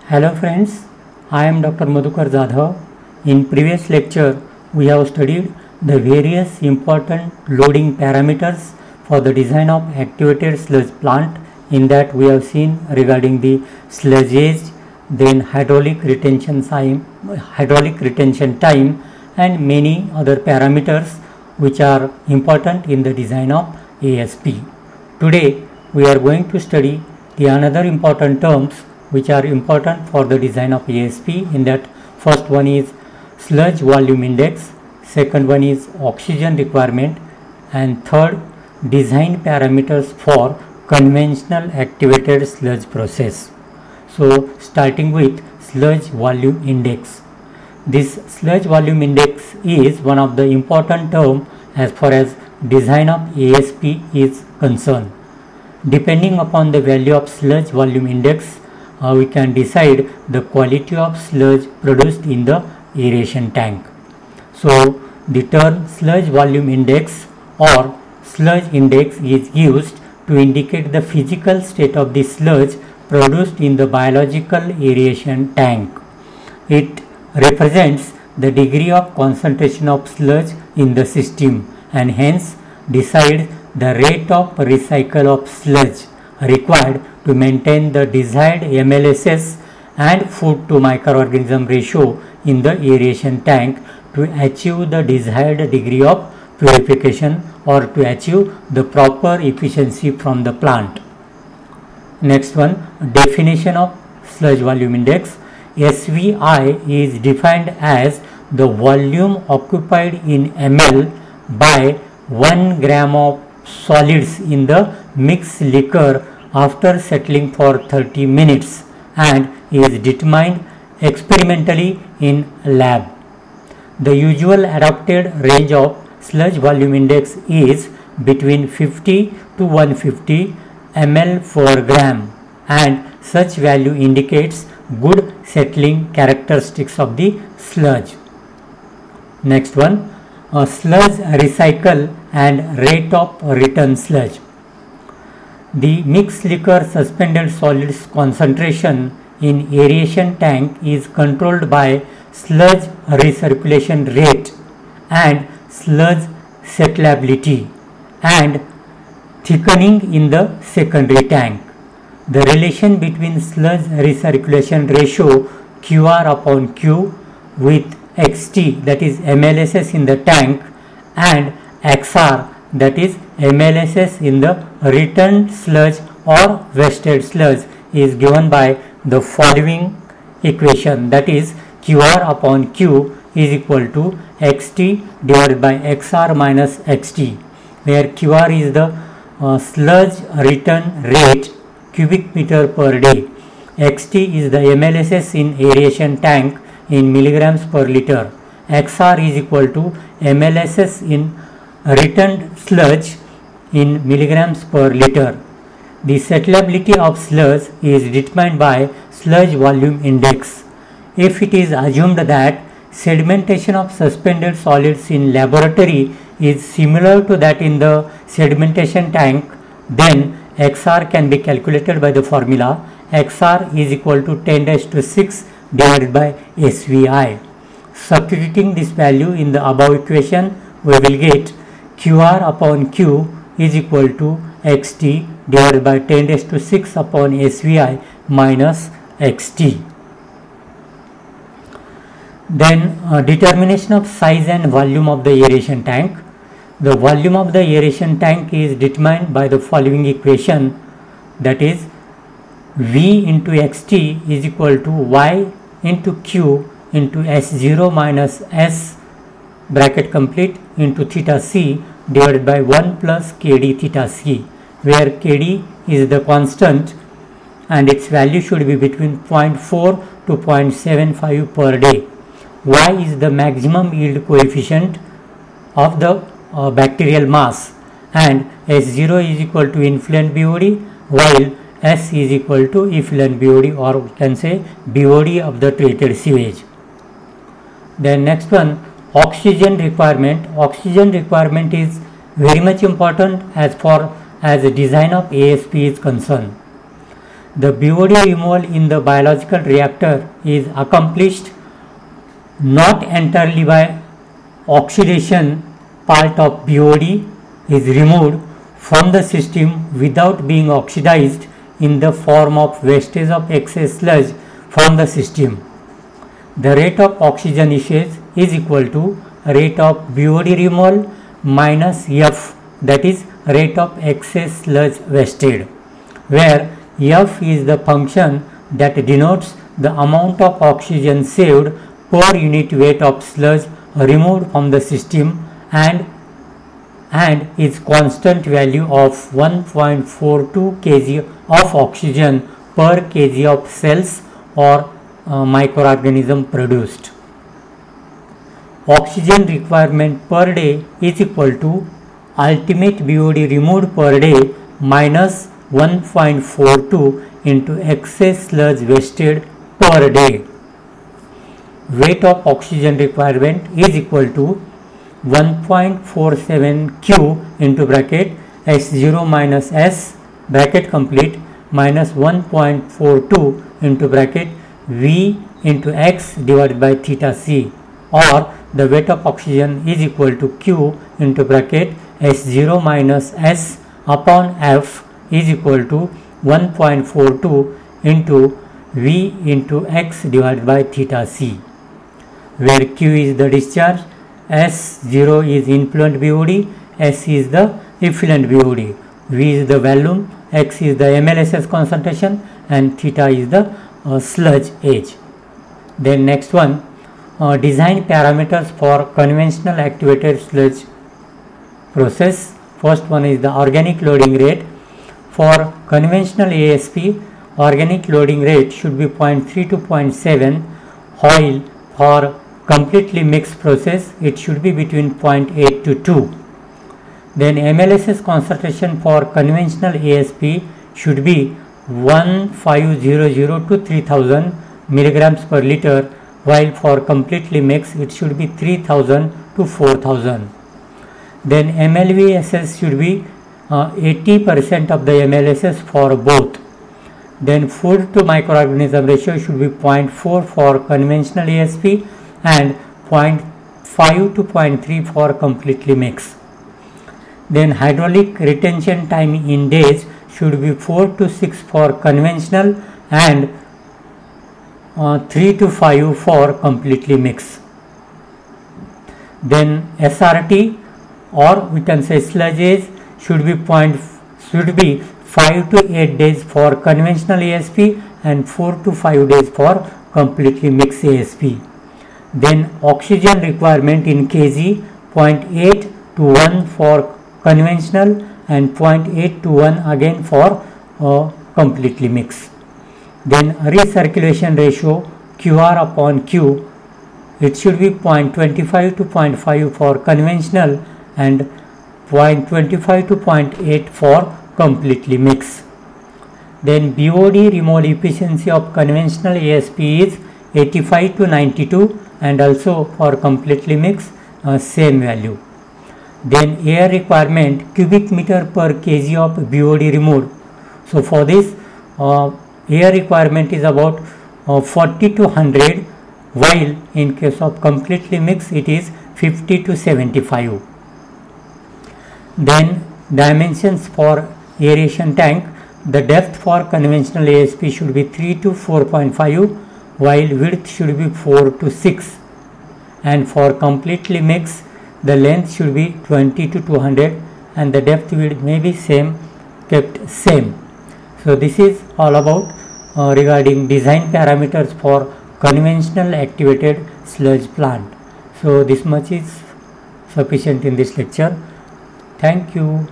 Hello friends, I am Dr. Madhukar Jadhav. In previous lecture, we have studied the various important loading parameters for the design of activated sludge plant. In that we have seen regarding the sludge age, then hydraulic retention time and many other parameters which are important in the design of ASP. Today we are going to study the another important terms which are important for the design of ASP. In that, first one is sludge volume index, second one is oxygen requirement, and third design parameters for conventional activated sludge process. So starting with sludge volume index. This sludge volume index is one of the important term as far as design of ASP is concerned. Depending upon the value of sludge volume index, we can decide the quality of sludge produced in the aeration tank. So the term sludge volume index or sludge index is used to indicate the physical state of the sludge produced in the biological aeration tank. It represents the degree of concentration of sludge in the system and hence decides the rate of recycle of sludge required to maintain the desired MLSS and food to microorganism ratio in the aeration tank to achieve the desired degree of purification or to achieve the proper efficiency from the plant. Next one, definition of sludge volume index. SVI is defined as the volume occupied in ml by 1 gram of solids in the mixed liquor after settling for 30 minutes and is determined experimentally in lab. The usual adopted range of sludge volume index is between 50 to 150 ml per gram and such value indicates good settling characteristics of the sludge. Next one, sludge recycle and rate of return sludge. The mixed liquor suspended solids concentration in aeration tank is controlled by sludge recirculation rate and sludge settleability and thickening in the secondary tank. The relation between sludge recirculation ratio QR upon Q with XT, that is MLSS in the tank, and XR, that is MLSS in the returned sludge or wasted sludge, is given by the following equation, that is QR upon Q is equal to XT divided by XR minus XT, where QR is the sludge return rate cubic meter per day, XT is the MLSS in aeration tank in milligrams per liter, XR is equal to MLSS in returned sludge in milligrams per liter. The settleability of sludge is determined by sludge volume index. If it is assumed that sedimentation of suspended solids in laboratory is similar to that in the sedimentation tank, then XR can be calculated by the formula XR is equal to 10⁻⁶ divided by SVI. Substituting this value in the above equation, we will get QR upon Q is equal to XT divided by 10⁻⁶ upon SVI minus XT. Then determination of size and volume of the aeration tank. The volume of the aeration tank is determined by the following equation, that is V into XT is equal to Y into Q into S0 minus S bracket complete into theta C divided by 1 plus KD theta C, where KD is the constant and its value should be between 0.4 to 0.75 per day. Y is the maximum yield coefficient of the bacterial mass and S0 is equal to influent BOD while S is equal to effluent BOD, or we can say BOD of the treated sewage. Then next one, oxygen requirement. Oxygen requirement is very much important as far as the design of ASP is concerned. The BOD removal in the biological reactor is accomplished not entirely by oxidation. Part of BOD is removed from the system without being oxidized in the form of wastage of excess sludge from the system. The rate of oxygen usage is equal to rate of BOD removal minus F, that is rate of excess sludge wasted, where F is the function that denotes the amount of oxygen saved per unit weight of sludge removed from the system and its constant value of 1.42 kg of oxygen per kg of cells or microorganism produced. Oxygen requirement per day is equal to ultimate BOD removed per day minus 1.42 into excess sludge wasted per day. Weight of oxygen requirement is equal to 1.47 Q into bracket S0 minus S bracket complete minus 1.42 into bracket V into X divided by theta C, or the weight of oxygen is equal to Q into bracket S0 minus S upon F is equal to 1.42 into V into X divided by theta C, where Q is the discharge, S0 is influent BOD, S is the effluent BOD, V is the volume, X is the MLSS concentration, and theta is the sludge age. Then next one, design parameters for conventional activated sludge process. First one is the organic loading rate. For conventional ASP, organic loading rate should be 0.3 to 0.7, while for completely mixed process it should be between 0.8 to 2. Then MLSS concentration for conventional ASP should be 1500 to 3000 milligrams per liter, while for completely mixed it should be 3000 to 4000. Then MLVSS should be 80% of the MLSS for both. Then food to microorganism ratio should be 0.4 for conventional ASP and 0.5 to 0.3 for completely mixed. Then hydraulic retention time in days should be 4 to 6 for conventional and 3 to 5 for completely mixed. Then SRT, or we can say sludge age, should be 5 to 8 days for conventional ASP and 4 to 5 days for completely mixed ASP. Then oxygen requirement in kg, 0.8 to 1 for conventional and 0.8 to 1 again for completely mixed. Then recirculation ratio QR upon Q, it should be 0.25 to 0.5 for conventional and 0.25 to 0.8 for completely mixed. Then BOD removal efficiency of conventional ASP is 85 to 92, and also for completely mixed same value. Then air requirement cubic meter per kg of BOD removed. So for this air requirement is about 40 to 100, while in case of completely mixed it is 50 to 75. Then dimensions for aeration tank, the depth for conventional ASP should be 3 to 4.5, while width should be 4 to 6, and for completely mixed the length should be 20 to 200 and the depth may be kept same. So this is all about regarding design parameters for conventional activated sludge plant. So this much is sufficient in this lecture. Thank you.